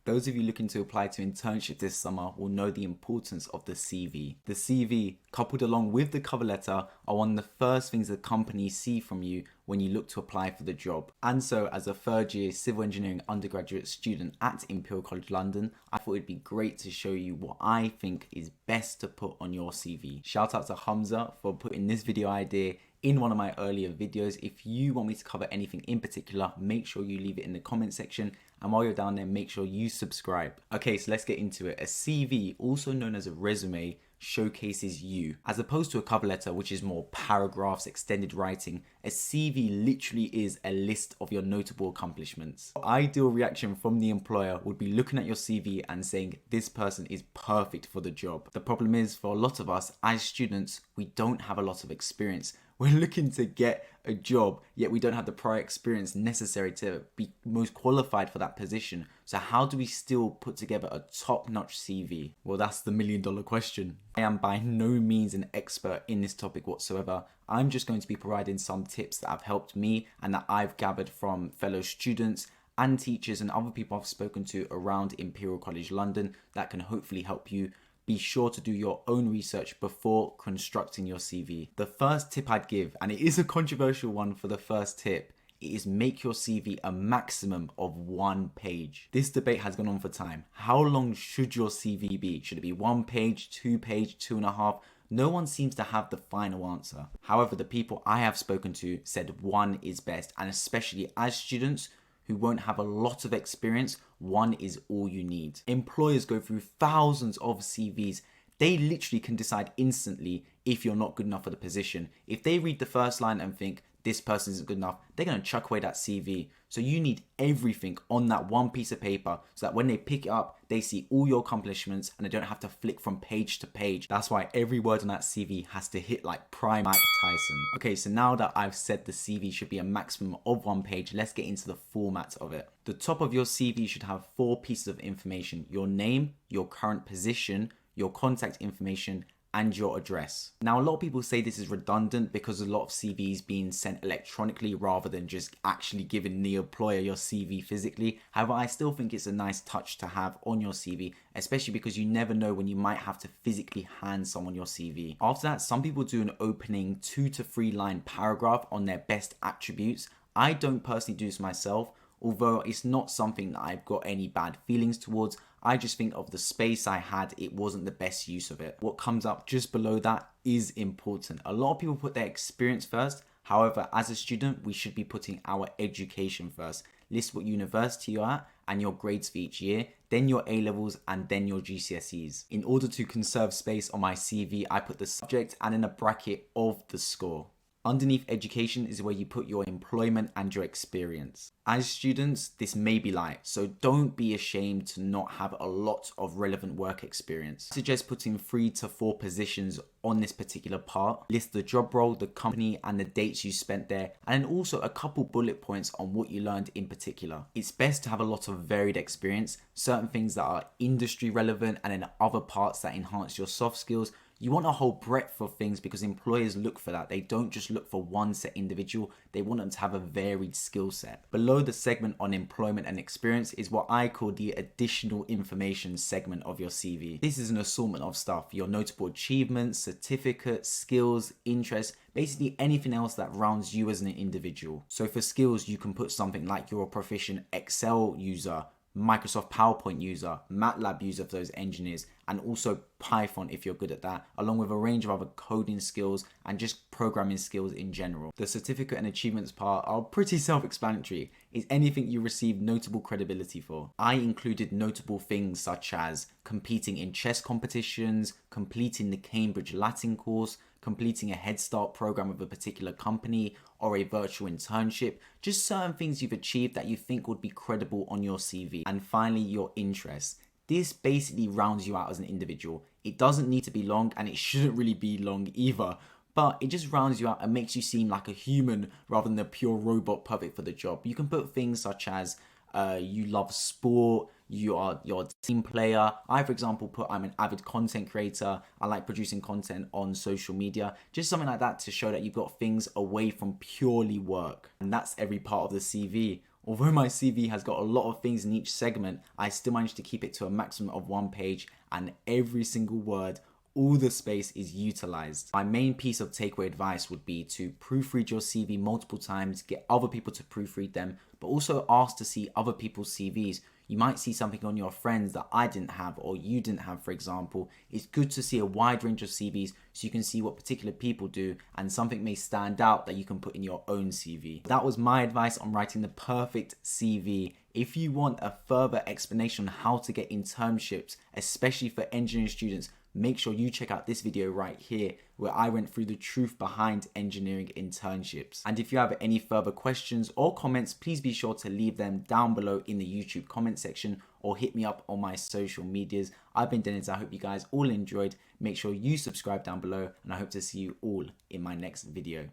Those of you looking to apply to internship this summer will know the importance of the CV. The CV, coupled along with the cover letter, are one of the first things that companies see from you when you look to apply for the job. And so as a third year civil engineering undergraduate student at Imperial College London, I thought it'd be great to show you what I think is best to put on your CV. Shout out to Hamza for putting this video idea in one of my earlier videos. If you want me to cover anything in particular, make sure you leave it in the comment section. And while you're down there, make sure you subscribe. Okay, so let's get into it. A CV, also known as a resume, showcases you. As opposed to a cover letter, which is more paragraphs, extended writing, a CV literally is a list of your notable accomplishments. Ideal reaction from the employer would be looking at your CV and saying, this person is perfect for the job. The problem is, for a lot of us as students, we don't have a lot of experience. We're looking to get a job, yet we don't have the prior experience necessary to be most qualified for that position. So how do we still put together a top-notch CV? Well, that's the million-dollar question. I am by no means an expert in this topic whatsoever. I'm just going to be providing some tips that have helped me and that I've gathered from fellow students and teachers and other people I've spoken to around Imperial College London that can hopefully help you. Be sure to do your own research before constructing your CV. The first tip I'd give, and it is a controversial one for the first tip, is make your CV a maximum of 1 page. This debate has gone on for time. How long should your CV be? Should it be 1 page, 2 page, 2.5? No one seems to have the final answer. However, the people I have spoken to said 1 is best, and especially as students who won't have a lot of experience, 1 is all you need. Employers go through thousands of CVs. They literally can decide instantly if you're not good enough for the position. If they read the first line and think this person isn't good enough, they're going to chuck away that CV. So you need everything on that 1 piece of paper so that when they pick it up, they see all your accomplishments and they don't have to flick from page to page. That's why every word on that CV has to hit like prime Mike Tyson. Okay, so now that I've said the CV should be a maximum of 1 page, let's get into the format of it. The top of your CV should have 4 pieces of information: your name, your current position, your contact information, and your address. Now, a lot of people say this is redundant because a lot of CVs being sent electronically rather than just actually giving the employer your CV physically. However, I still think it's a nice touch to have on your CV, especially because you never know when you might have to physically hand someone your CV. After that, some people do an opening 2 to 3 line paragraph on their best attributes. I don't personally do this myself, although it's not something that I've got any bad feelings towards. I just think of the space I had, it wasn't the best use of it. What comes up just below that is important. A lot of people put their experience first. However, as a student, we should be putting our education first. List what university you're at and your grades for each year, then your A-levels, and then your GCSEs. In order to conserve space on my CV, I put the subject and in a bracket of the score. Underneath education is where you put your employment and your experience. As students, this may be light, so don't be ashamed to not have a lot of relevant work experience. I suggest putting 3 to 4 positions on this particular part. List the job role, the company, and the dates you spent there, and then also a couple bullet points on what you learned in particular. It's best to have a lot of varied experience, certain things that are industry relevant, and then other parts that enhance your soft skills. You want a whole breadth of things because employers look for that. They don't just look for one set individual. They want them to have a varied skill set. Below the segment on employment and experience is what I call the additional information segment of your CV. This is an assortment of stuff: your notable achievements, certificates, skills, interests, basically anything else that rounds you as an individual. So for skills, you can put something like you're a proficient Excel user, Microsoft PowerPoint user, MATLAB user for those engineers, and also Python if you're good at that, along with a range of other coding skills and just programming skills in general. The certificate and achievements part are pretty self-explanatory. It's anything you receive notable credibility for. I included notable things such as competing in chess competitions, completing the Cambridge Latin course, completing a Head Start program with a particular company, or a virtual internship. Just certain things you've achieved that you think would be credible on your CV. And finally, your interests. This basically rounds you out as an individual. It doesn't need to be long, and it shouldn't really be long either, but it just rounds you out and makes you seem like a human rather than a pure robot perfect for the job. You can put things such as you love sport, you're a team player. I, for example, I'm an avid content creator. I like producing content on social media. Just something like that to show that you've got things away from purely work. And that's every part of the CV. Although my CV has got a lot of things in each segment, I still managed to keep it to a maximum of 1 page, and every single word, all the space is utilized. My main piece of takeaway advice would be to proofread your CV multiple times, get other people to proofread them, but also ask to see other people's CVs. You might see something on your friends that I didn't have or you didn't have, for example. It's good to see a wide range of CVs so you can see what particular people do, and something may stand out that you can put in your own CV. That was my advice on writing the perfect CV. If you want a further explanation on how to get internships, especially for engineering students, make sure you check out this video right here where I went through the truth behind engineering internships. And if you have any further questions or comments, please be sure to leave them down below in the YouTube comment section or hit me up on my social medias. I've been Dennis. I hope you guys all enjoyed. Make sure you subscribe down below, and I hope to see you all in my next video.